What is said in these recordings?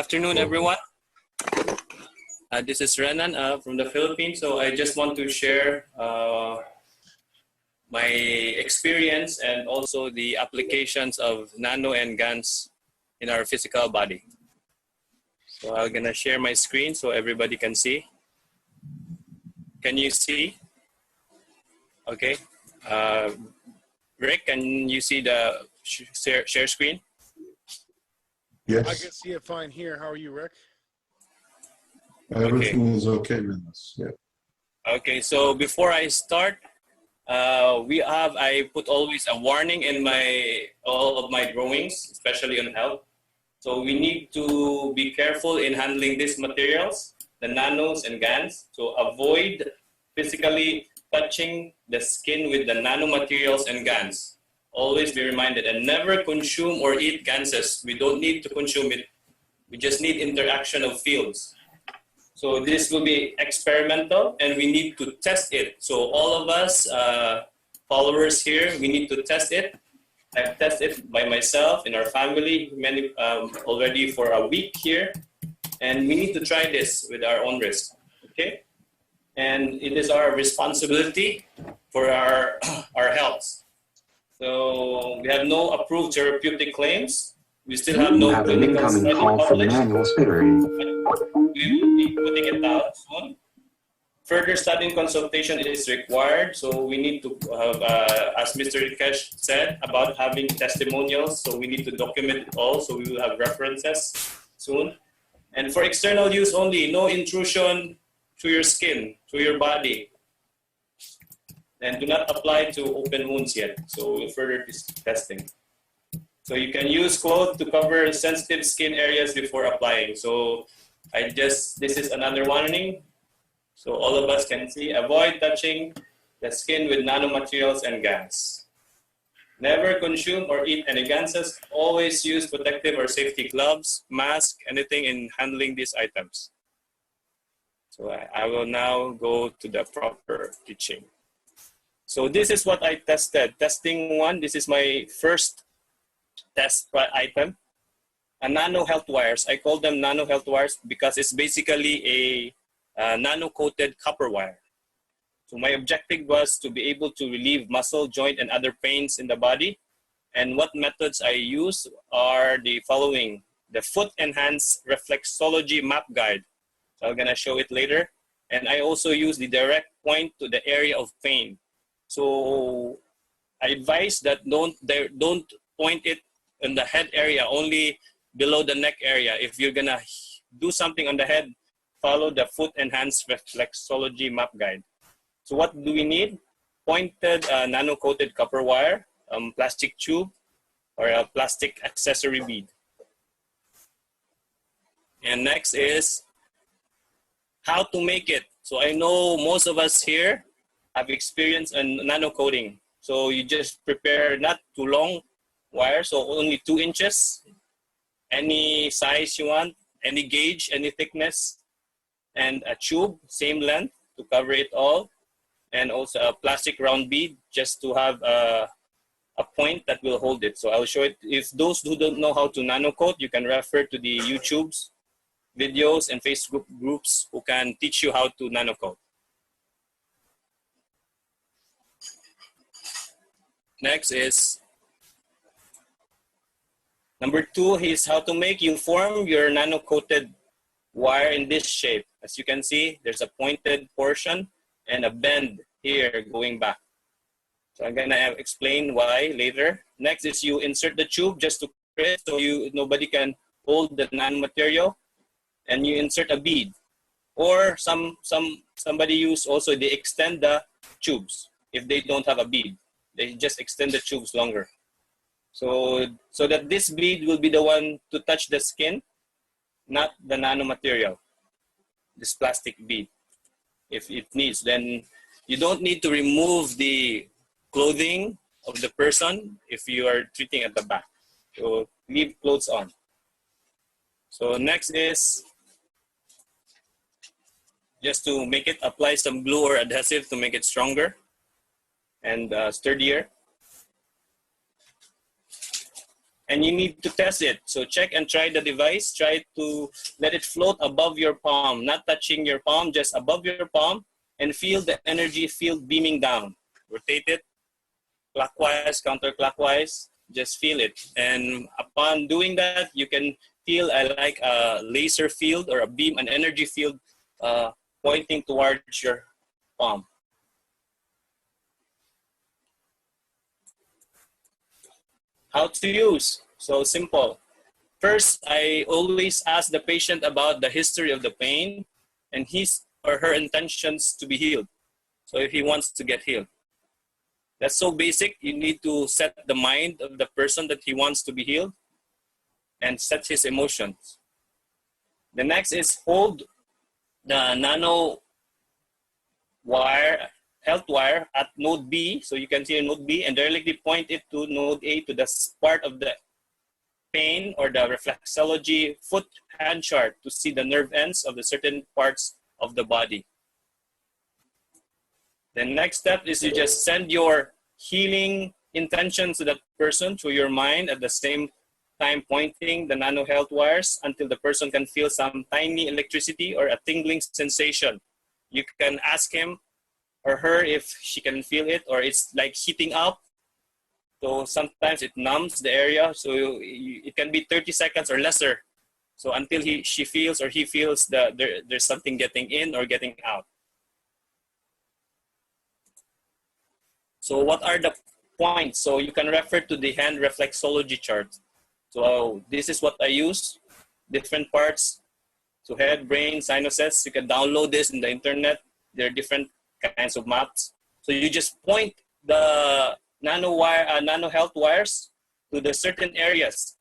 afternoon, everyone. This is Renan from the Philippines. So I just want to share my experience and also the applications of nano and GANs in our physical body. So I'm gonna share my screen so everybody can see. Can you see? Okay. Rick, can you see the share screen? Yes. I can see it fine here. How are you, Rick? Everything is okay with us. Yeah. Okay, so before I start, I put always a warning in all of my drawings, especially on health. So we need to be careful in handling these materials, the nanos and GANs. So avoid physically touching the skin with the nanomaterials and GANs. Always be reminded, and never consume or eat ganses. We don't need to consume it. We just need interaction of fields. So this will be experimental, and we need to test it. So all of us followers here, we need to test it. I've tested it by myself, in our family, many already for a week here, and we need to try this with our own risk. Okay, and it is our responsibility for our health. So we have no approved therapeutic claims. We still have no clinical study published. We will be putting it out soon. Further study and consultation is required. So we need to have, as Mr. Rikesh said, about having testimonials. So we need to document it all. So we will have references soon. And for external use only, no intrusion to your skin, to your body. And do not apply to open wounds yet. So we'll further this testing. So you can use cloth to cover sensitive skin areas before applying. So this is another warning. So all of us can see, avoid touching the skin with nanomaterials and GANs. Never consume or eat any ganses. Always use protective or safety gloves, mask, anything in handling these items. So I will now go to the proper teaching. So this is what I tested. Testing one, this is my first test item. A nano health wires. I call them nano health wires because it's basically a nano-coated copper wire. So my objective was to be able to relieve muscle, joint, and other pains in the body. And what methods I use are the following. The Foot and Hands Reflexology Map Guide. So I'm gonna show it later. And I also use the direct point to the area of pain. So I advise that don't point it in the head area, only below the neck area. If you're gonna do something on the head, follow the Foot and Hands Reflexology Map Guide. So what do we need? Pointed nano-coated copper wire, plastic tube, or a plastic accessory bead. And next is how to make it. So I know most of us here have experience in nano coating. So you just prepare not too long wire, so only 2 inches, any size you want, any gauge, any thickness, and a tube, same length to cover it all, and also a plastic round bead just to have a point that will hold it. So I'll show it. If those who don't know how to nano coat, you can refer to the YouTube's videos and Facebook groups who can teach you how to nano coat. Next is number 2 is how to make. You form your nano-coated wire in this shape. As you can see, there's a pointed portion and a bend here going back. So I'm gonna explain why later. Next is you insert the tube just to create so nobody can hold the nanomaterial, and you insert a bead. Or somebody use also, they extend the tubes if they don't have a bead. They just extend the tubes longer. So that this bead will be the one to touch the skin, not the nanomaterial, this plastic bead. If it needs, then you don't need to remove the clothing of the person if you are treating at the back. So leave clothes on. So next is just to make it, apply some glue or adhesive to make it stronger and sturdier. and you need to test it. So check and try the device. Try to let it float above your palm, not touching your palm, just above your palm, and feel the energy field beaming down. Rotate it clockwise, counterclockwise, just feel it. And upon doing that, you can feel like a laser field or a beam, an energy field pointing towards your palm. How to use? So simple. First, I always ask the patient about the history of the pain and his or her intentions to be healed. So if he wants to get healed. That's so basic. You need to set the mind of the person that he wants to be healed and set his emotions. The next is hold the nano wire, health wire at node B. So you can see node B and directly point it to node A, to the part of the pain or the reflexology foot hand chart to see the nerve ends of the certain parts of the body. The next step is you just send your healing intention to that person through your mind, at the same time pointing the nano health wires until the person can feel some tiny electricity or a tingling sensation. You can ask him or her if she can feel it, or it's like heating up. So sometimes it numbs the area, so it can be 30 seconds or lesser. So until she feels or he feels that there's something getting in or getting out. So what are the points? So you can refer to the hand reflexology chart. So this is what I use, different parts. So head, brain, sinuses. You can download this in the internet. There are different kinds of maps. So you just point the nano health wires to the certain areas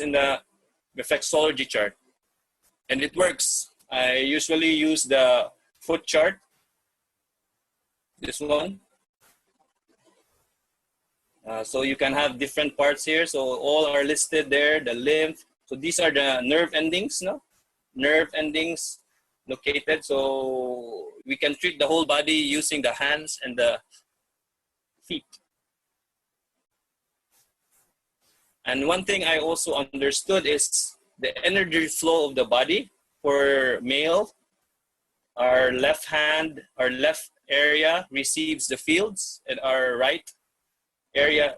in the reflexology chart, and it works. I usually use the foot chart, this one. So you can have different parts here. So all are listed there, the lymph. So these are the nerve endings, no? Nerve endings located. So we can treat the whole body using the hands and the feet. And one thing I also understood is the energy flow of the body. For male, our left hand, our left area receives the fields, and our right area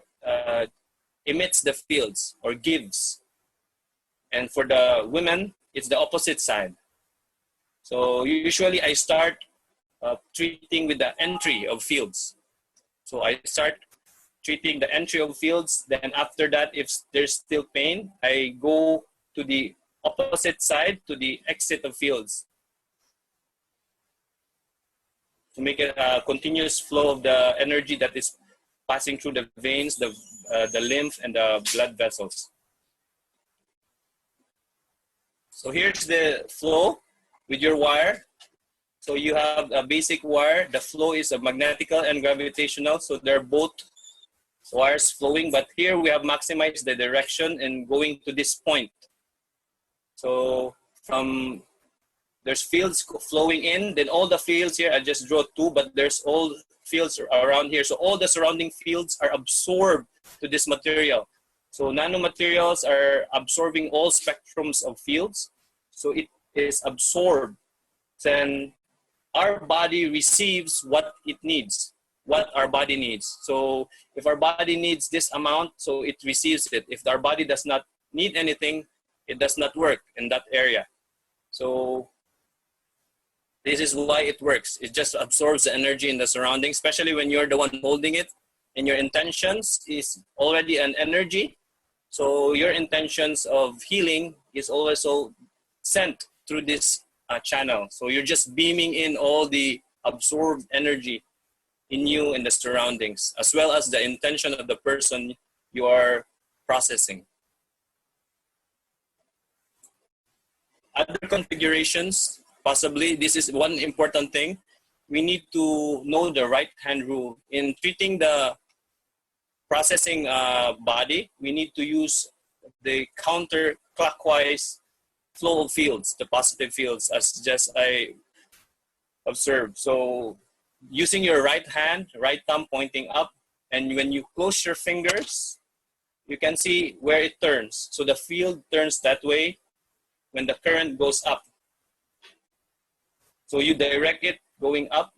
emits the fields or gives. And for the women, it's the opposite side. So usually I start treating with the entry of fields. So I start treating the entry of fields. Then after that, if there's still pain, I go to the opposite side, to the exit of fields, to make it a continuous flow of the energy that is passing through the veins, the lymph, and the blood vessels. So here's the flow with your wire. So you have a basic wire. The flow is a magnetical and gravitational. So they're both wires flowing, but here we have maximized the direction and going to this point. So there's fields flowing in, then all the fields here, I just draw two, but there's all fields around here. So all the surrounding fields are absorbed to this material. So nanomaterials are absorbing all spectrums of fields. So it is absorbed. Then our body receives what it needs, what our body needs. So if our body needs this amount, so it receives it. If our body does not need anything, it does not work in that area. So this is why it works. It just absorbs the energy in the surroundings, especially when you're the one holding it and your intentions is already an energy. So your intentions of healing is also sent through this channel. So you're just beaming in all the absorbed energy in you and the surroundings, as well as the intention of the person you are processing. Other configurations, possibly, this is one important thing. We need to know the right hand rule. In treating the processing body, we need to use the counterclockwise flow of fields, the positive fields, as just I observed. So using your right hand, right thumb pointing up, and when you close your fingers, you can see where it turns. So the field turns that way when the current goes up. So you direct it going up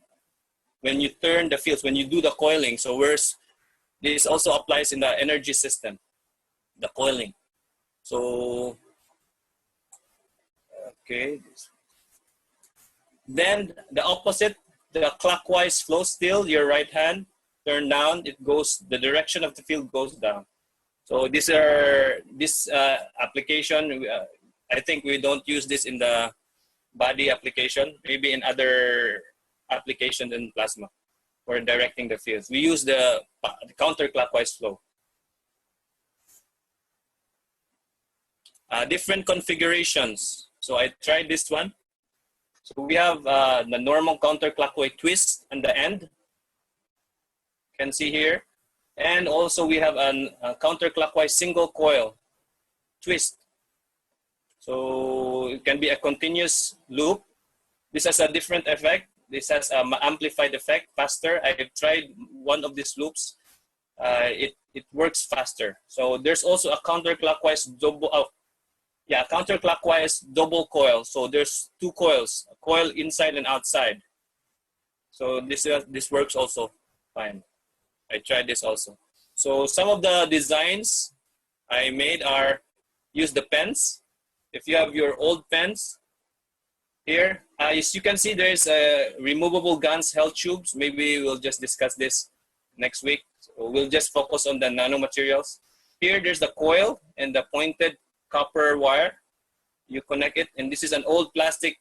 when you turn the fields, when you do the coiling. So where's this also applies in the energy system, the coiling. So, okay. Then the opposite, the clockwise flow still, your right hand, turn down, it goes, the direction of the field goes down. So this application, I think we don't use this in the body application, maybe in other applications in plasma for directing the fields. We use the counterclockwise flow. Different configurations. So I tried this one. So we have the normal counterclockwise twist on the end. You can see here. And also we have a counterclockwise single coil twist. So it can be a continuous loop. This has a different effect. This has an amplified effect, faster. I've tried one of these loops. It works faster. So there's also a counterclockwise counterclockwise double coil. So there's two coils, a coil inside and outside. So this works also fine. I tried this also. So some of the designs I made are use the pens. If you have your old pens here, as you can see, there is a removable guns health tubes. Maybe we'll just discuss this next week. So we'll just focus on the nanomaterials. Here, there's the coil and the pointed copper wire. You connect it, and this is an old plastic,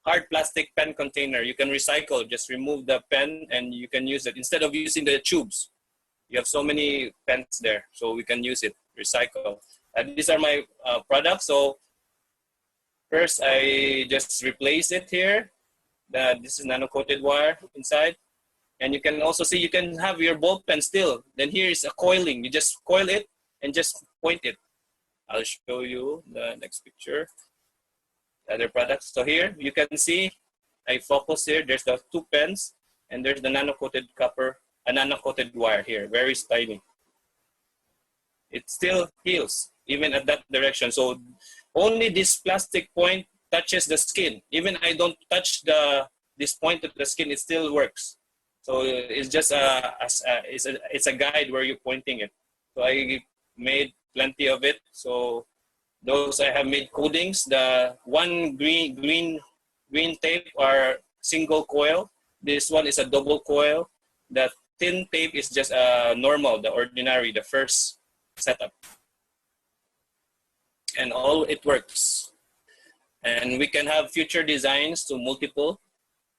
hard plastic pen container. You can recycle, just remove the pen and you can use it. Instead of using the tubes, you have so many pens there, so we can use it, recycle. These are my products. So first, I just replace it here. This is nano-coated wire inside. And you can also see, you can have your ball pen still. Then here is a coiling. You just coil it and just point it. I'll show you the next picture. Other products. So here, you can see, I focus here. There's the two pens and there's the nano-coated copper, a nano-coated wire here, very tiny. It still heals, even at that direction. So only this plastic point touches the skin. Even I don't touch this point of the skin, it still works. So it's just it's a guide where you're pointing it. So I made plenty of it. So those I have made coatings. The one green tape are single coil. This one is a double coil. The thin tape is just normal, the ordinary, the first setup. And all it works. And we can have future designs to multiple.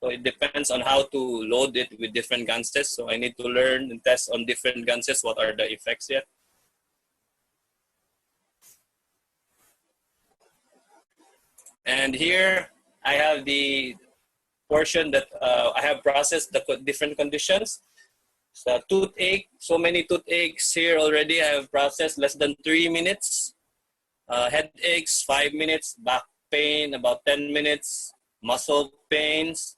So it depends on how to load it with different ganses. So I need to learn and test on different ganses what are the effects yet. And here I have the portion that I have processed the different conditions. So toothache, so many toothaches here already. I have processed less than 3 minutes. Headaches, 5 minutes. Back pain, about 10 minutes. Muscle pains,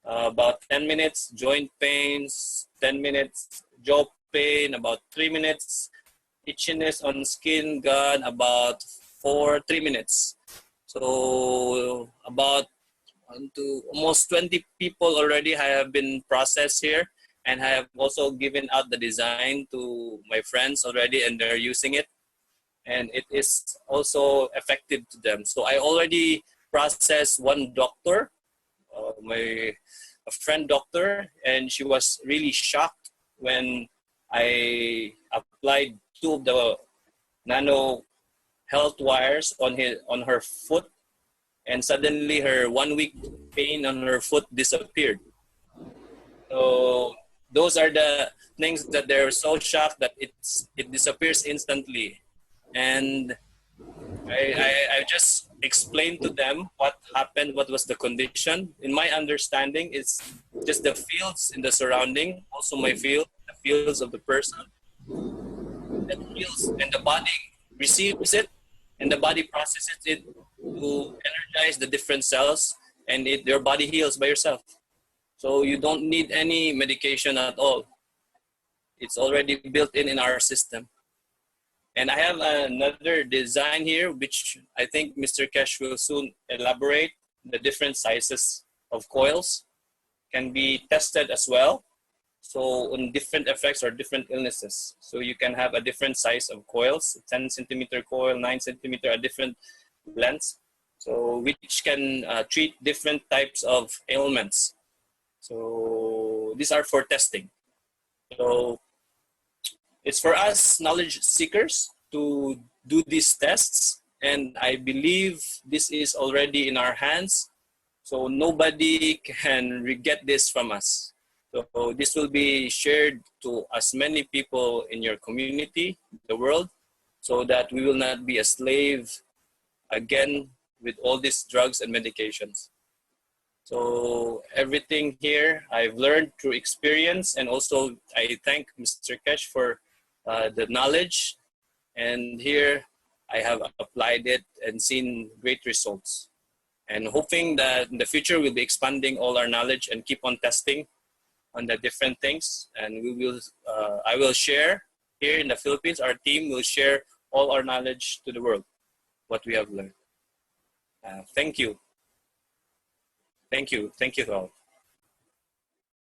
about 10 minutes. Joint pains, 10 minutes. Jaw pain, about 3 minutes. Itchiness on skin, gone, about 3 minutes. So about almost 20 people already have been processed here, and I have also given out the design to my friends already, and they're using it, and it is also effective to them. So I already processed one doctor, a friend doctor, and she was really shocked when I applied 2 of the nano health wires on her foot, and suddenly her 1 week pain on her foot disappeared. So those are the things that they're so shocked that it disappears instantly. And I just explained to them what happened, what was the condition. In my understanding, it's just the fields in the surrounding, also my field, the fields of the person, that feels, and the body receives it, and the body processes it to energize the different cells, and your body heals by yourself. So you don't need any medication at all. It's already built in our system. And I have another design here, which I think Mr. Kesh will soon elaborate. The different sizes of coils can be tested as well. So on different effects or different illnesses. So you can have a different size of coils, 10 centimeter coil, 9 centimeter, a different lengths. So which can treat different types of ailments. So these are for testing. So it's for us knowledge seekers to do these tests. And I believe this is already in our hands. So nobody can get this from us. So this will be shared to as many people in your community, the world, so that we will not be a slave again with all these drugs and medications. So everything here I've learned through experience, and also I thank Mr. Kesh for the knowledge. And here I have applied it and seen great results. And hoping that in the future we'll be expanding all our knowledge and keep on testing on the different things, and we will. I will share here in the Philippines. Our team will share all our knowledge to the world, what we have learned. Thank you. Thank you. Thank you all.